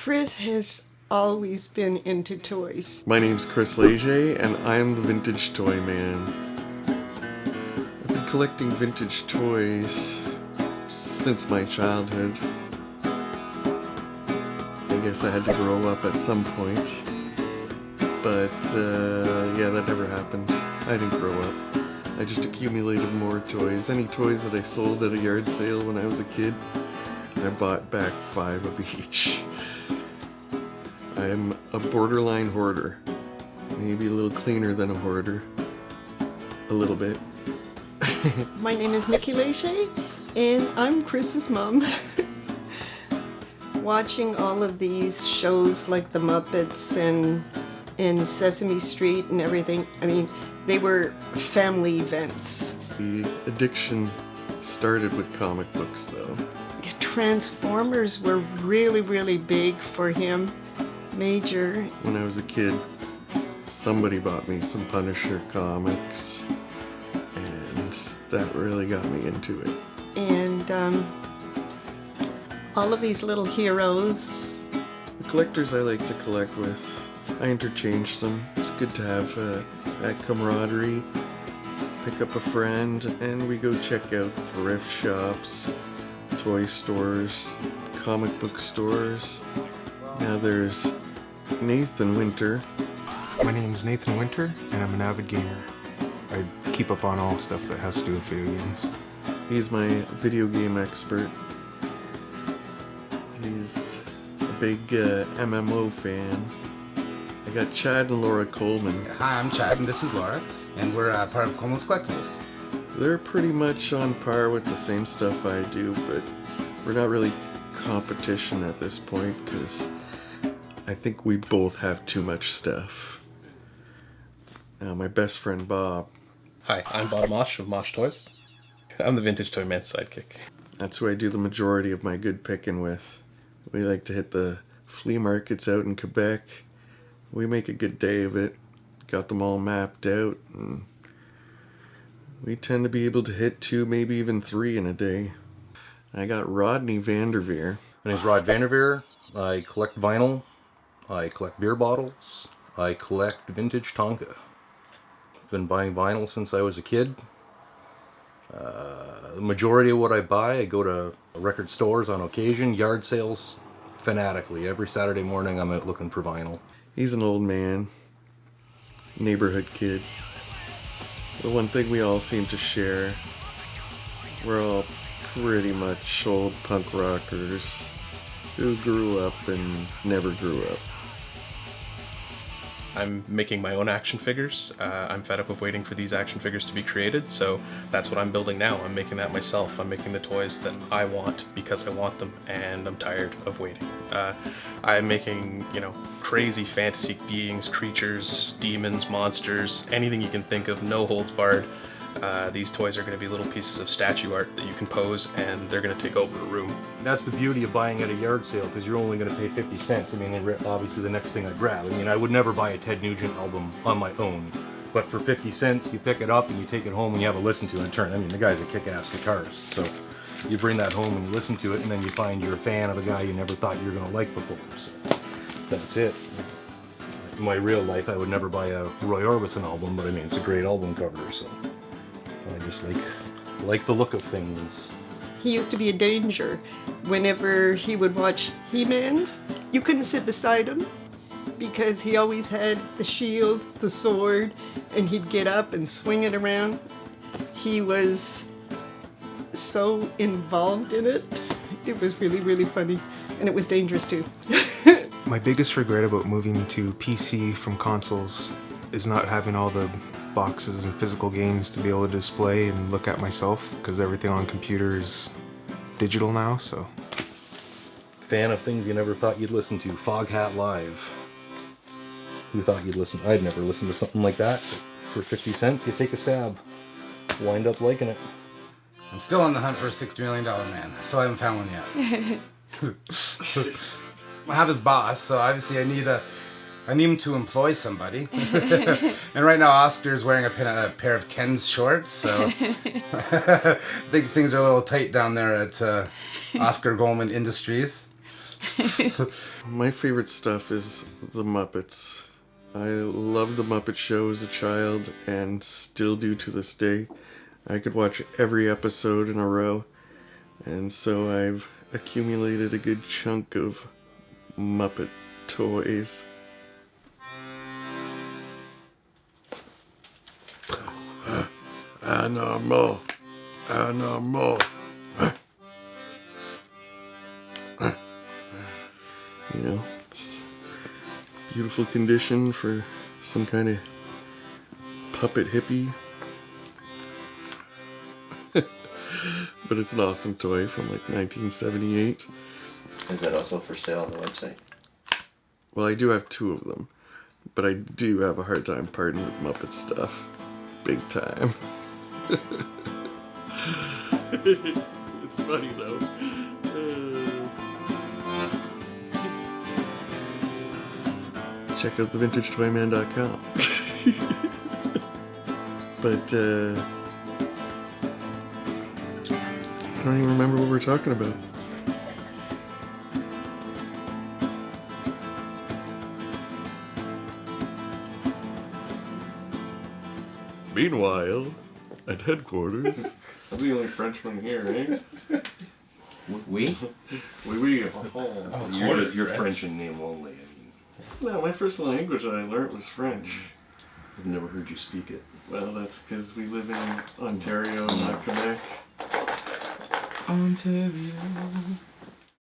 Chris has always been into toys. My name's Chris Léger, and I'm the vintage toy man. I've been collecting vintage toys since my childhood. I guess I had to grow up at some point. But, yeah, that never happened. I didn't grow up. I just accumulated more toys. Any toys that I sold at a yard sale when I was a kid, I bought back 5 of each. I'm a borderline hoarder. Maybe a little cleaner than a hoarder. A little bit. My name is Nikki Léger, and I'm Chris's mom. Watching all of these shows like The Muppets and Sesame Street and everything, I mean, they were family events. The addiction started with comic books, though. Transformers were really, really big for him. Major. When I was a kid, somebody bought me some Punisher comics, and that really got me into it. And all of these little heroes. The collectors I like to collect with, I interchange them. It's good to have that camaraderie. Pick up a friend, and we go check out thrift shops, toy stores, comic book stores. Now there's Nathan Winter. My name's Nathan Winter, and I'm an avid gamer. I keep up on all stuff that has to do with video games. He's my video game expert. He's a big MMO fan. I got Chad and Laura Coleman. Hi, I'm Chad, and this is Laura, and we're part of Coleman's Collectibles. They're pretty much on par with the same stuff I do, but we're not really competition at this point because I think we both have too much stuff. Now, my best friend Bob. Hi, I'm Bob Mosh of Mosh Toys. I'm the Vintage Toy Man's sidekick. That's who I do the majority of my good picking with. We like to hit the flea markets out in Quebec. We make a good day of it. Got them all mapped out, and we tend to be able to hit 2, maybe even 3 in a day. I got Rodney Vanderveer. My name's Rod Vanderveer. I collect vinyl. I collect beer bottles. I collect vintage Tonka. Been buying vinyl since I was a kid. The majority of what I buy, I go to record stores on occasion, yard sales fanatically. Every Saturday morning I'm out looking for vinyl. He's an old man, neighborhood kid. The one thing we all seem to share, we're all pretty much old punk rockers who grew up and never grew up. I'm making my own action figures. I'm fed up of waiting for these action figures to be created, so that's what I'm building now. I'm making that myself. I'm making the toys that I want because I want them, and I'm tired of waiting. I'm making, crazy fantasy beings, creatures, demons, monsters, anything you can think of, no holds barred. These toys are going to be little pieces of statue art that you can pose, and they're going to take over a room. That's the beauty of buying at a yard sale, because you're only going to pay 50 cents. I mean, obviously the next thing I'd grab. I mean, I would never buy a Ted Nugent album on my own. But for 50 cents, you pick it up and you take it home and you have a listen to it and turn. I mean, the guy's a kick-ass guitarist. So you bring that home and you listen to it, and then you find you're a fan of a guy you never thought you were going to like before. So that's it. In my real life, I would never buy a Roy Orbison album, but I mean, it's a great album cover, so I just like the look of things. He used to be a danger. Whenever he would watch He-Mans, you couldn't sit beside him because he always had the shield, the sword, and he'd get up and swing it around. He was so involved in it. It was really, really funny, and it was dangerous too. My biggest regret about moving to PC from consoles is not having all the boxes and physical games to be able to display and look at myself, because everything on computer is digital now, so. Fan of things you never thought you'd listen to. Foghat Live. Who thought you'd listen? I'd never listened to something like that. For 50 cents, you take a stab. Wind up liking it. I'm still on the hunt for a $60 million man. I still haven't found one yet. I have his boss, so obviously I need him to employ somebody. And right now Oscar's wearing a pair of Ken's shorts, so I think things are a little tight down there at Oscar Goldman Industries. My favorite stuff is the Muppets. I loved the Muppet Show as a child and still do to this day. I could watch every episode in a row, and so I've accumulated a good chunk of Muppet toys. Animal. Animal. You know, it's beautiful condition for some kind of puppet hippie. But it's an awesome toy from like 1978. Is that also for sale on the website? Well, I do have 2 of them, but I do have a hard time parting with Muppet stuff. Big time. It's funny though. Check out thevintagetoyman.com. But I don't even remember what we're talking about. Meanwhile, at headquarters, I'm the only Frenchman here, eh? We? Oui. You're French in name only. I mean, No, my first language that I learned was French. I've never heard you speak it. Well, that's because we live in Ontario, not Quebec. Ontario.